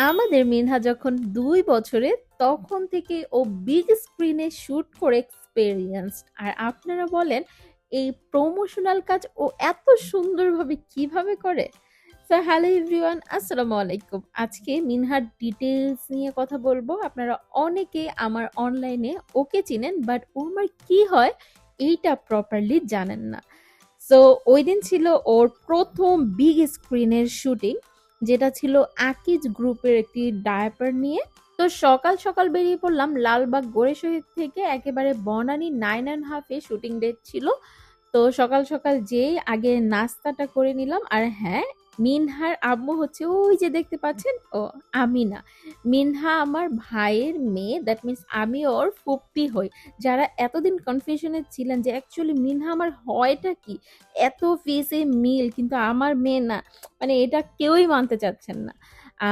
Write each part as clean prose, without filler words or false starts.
আমাদের মিনহা যখন ২ বছরের তখন থেকে ও বিগ স্ক্রিনে শুট করে এক্সপেরিয়েন্সড। আর আপনারা বলেন এই প্রমোশনাল কাজ ও এত সুন্দরভাবে কিভাবে করে? সো হ্যালো এভরিওয়ান, আসসালামু আলাইকুম। আজকে মিনহার ডিটেইলস নিয়ে কথা বলবো। আপনারা অনেকে আমার অনলাইনে ওকে চিনেন বাট ওর কি হয় এইটা প্রপারলি জানেন না। সো ওইদিন ছিল ওর প্রথম বিগ স্ক্রিনের শুটিং, যেটা ছিল আকিজ গ্রুপের একটি ডায়াপার নিয়ে। তো সকাল সকাল বেরিয়ে পড়লাম লালবাগ গোরে শহীদ থেকে, একেবারে বনানী 9.5 শুটিং ডেট ছিল। তো সকাল সকাল যেই আগে নাস্তাটা করে নিলাম। আর হ্যাঁ, মিনহার আম্মু হচ্ছে ওই যে দেখতে পাচ্ছেন, ও আমি না, মিনহা আমার ভাইয়ের মেয়ে, দ্যাট মিন্স আমি ওর ফুপ্পি হই। যারা এতদিন কনফিউশনে ছিলেন যে অ্যাকচুয়ালি মিনহা আমার হয়টা কি, এত ফেসে মিল কিন্তু আমার মেয়ে না, মানে এটা কেউই মানতে চাচ্ছেন না।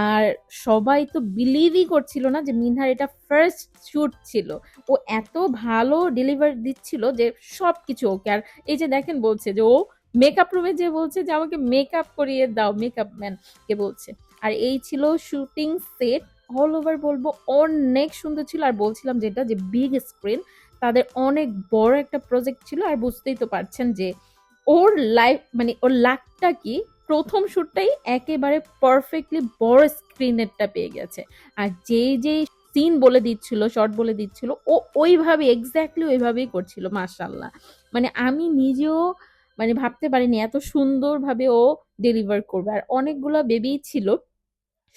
আর সবাই তো বিলিভই করছিল না যে মিনহার এটা ফার্স্ট শুট ছিল। ও এত ভালো ডেলিভারি দিচ্ছিল যে সবকিছু ওকে। আর এই যে দেখেন বলছে যে ও মেকআপ রুমে যে বলছে যে আমাকে মেকআপ করিয়ে দাও, মেকআপ ম্যান কে বলছে। আর এই ছিল শুটিং সেট, অল ওভার বলবো অনেক সুন্দর ছিল। আর বলছিলাম যেটা যে বিগ স্ক্রিন, তাদের অনেক বড় একটা প্রজেক্ট ছিল। আর বুঝতেই তো পারছেন যে ওর লাইফ মানে ওর লাকটা কি, প্রথম শুটটাই একেবারে পারফেক্টলি বড় স্ক্রিনেরটা পেয়ে গেছে। আর যেই যেই সিন বলে দিচ্ছিল, শর্ট বলে দিচ্ছিল, ও ওইভাবে এক্স্যাক্টলি ওইভাবেই করছিল। মাশাল্লাহ, মানে আমি নিজেও মানে ভাবতে পারিনি এত সুন্দরভাবে ও ডেলিভার করবে। আর অনেকগুলো বেবি ছিল,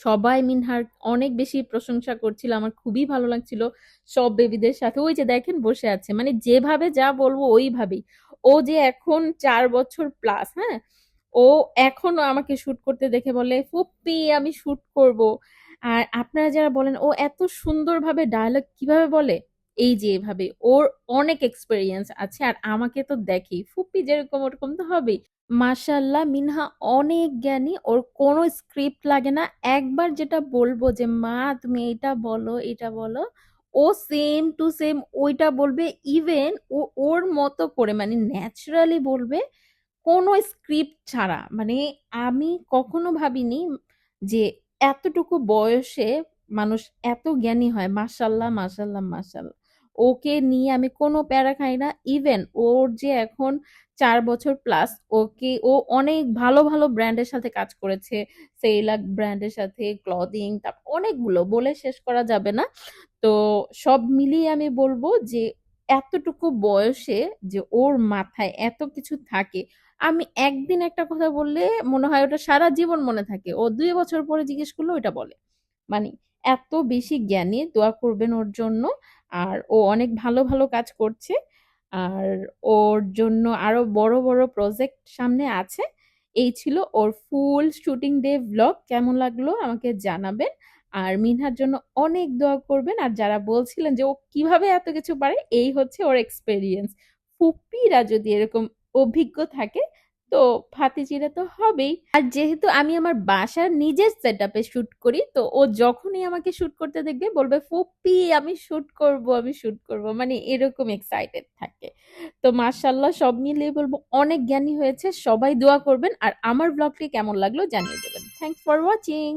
সবাই মিনহার অনেক বেশি প্রশংসা করছিল, আমার খুবই ভালো লাগছিল সব বেবিদের সাথে। ওই যে দেখেন বসে আছে, মানে যেভাবে যা বলবো ওইভাবেই। ও যে এখন 4 বছর প্লাস, হ্যাঁ, ও এখনো আমাকে শুট করতে দেখে বলে ফুপ্পি আমি শুট করব। আর আপনারা যারা বলেন ও এত সুন্দরভাবে ডায়লগ কিভাবে বলে, এই যে এভাবে ওর অনেক এক্সপেরিয়েন্স আছে। আর আমাকে তো দেখেই ফুপ্পি যেরকম ওরকম তো হবেই। মাশাল্লাহ, মিনহা অনেক জ্ঞানী, ওর কোনো স্ক্রিপ্ট লাগে না। একবার যেটা বলবো যে মা তুমি এটা বলো এটা বলো, ও সেম টু সেম ওইটা বলবে। ইভেন ও ওর মতো করে মানে ন্যাচারালি বলবে, কোনো স্ক্রিপ্ট ছাড়া। মানে আমি কখনো ভাবিনি যে এতটুকু বয়সে মানুষ এত জ্ঞানী হয়। মাশাল্লাহ মাশাল্লাহ মাশাল্লাহ, ওকে নিয়ে আমি কোনো প্যারা খাই না। ইভেন ওর যে এখন 4 বছর প্লাস, ওকে ও অনেক ভালো ভালো ব্র্যান্ডের সাথে কাজ করেছে। সেইলাক ব্র্যান্ডের সাথে, ক্লদিং, তারপর অনেকগুলো বলে শেষ করা যাবে না। তো সব মিলিয়ে আমি বলবো যে এতটুকু বয়সে যে ওর মাথায় এত কিছু থাকে, আমি একদিন একটা কথা বললে মনে হয় ওটা সারা জীবন মনে থাকে। ও 2 বছর পরে জিজ্ঞেস করলে ওইটা বলে। মানে এত বেশি জ্ঞানী, দোয়া করবেন ওর জন্য। আর ও অনেক ভালো ভালো কাজ করছে। আর ওর জন্য আরো বড় বড় প্রজেক্ট সামনে আছে। এই ছিল ওর ফুল শুটিং ডে ভ্লগ। কেমন লাগলো আমাকে জানাবেন। আর মিনহার জন্য অনেক দোয়া করবেন। আর যারা বলছিলেন যে ও কিভাবে এত কিছু পারে, এই হচ্ছে ওর এক্সপেরিয়েন্স। ফুপিরা যদি এরকম অভিজ্ঞ থাকে তো ভাতিজিরা তো হবেই। আর যেহেতু আমি আমার বাসার নিজের সেটআপে শুট করি, তো ও যখনই আমাকে শুট করতে দেখবে বলবে ফুপি আমি শুট করব আমি শুট করব, মানে এরকম এক্সাইটেড থাকে। তো মাশাল্লাহ, সব মিলিয়ে বলবো অনেক জ্ঞানী হয়েছে। সবাই দোয়া করবেন। আর আমার ব্লগটি কেমন লাগলো জানিয়ে দেবেন। Thanks for watching.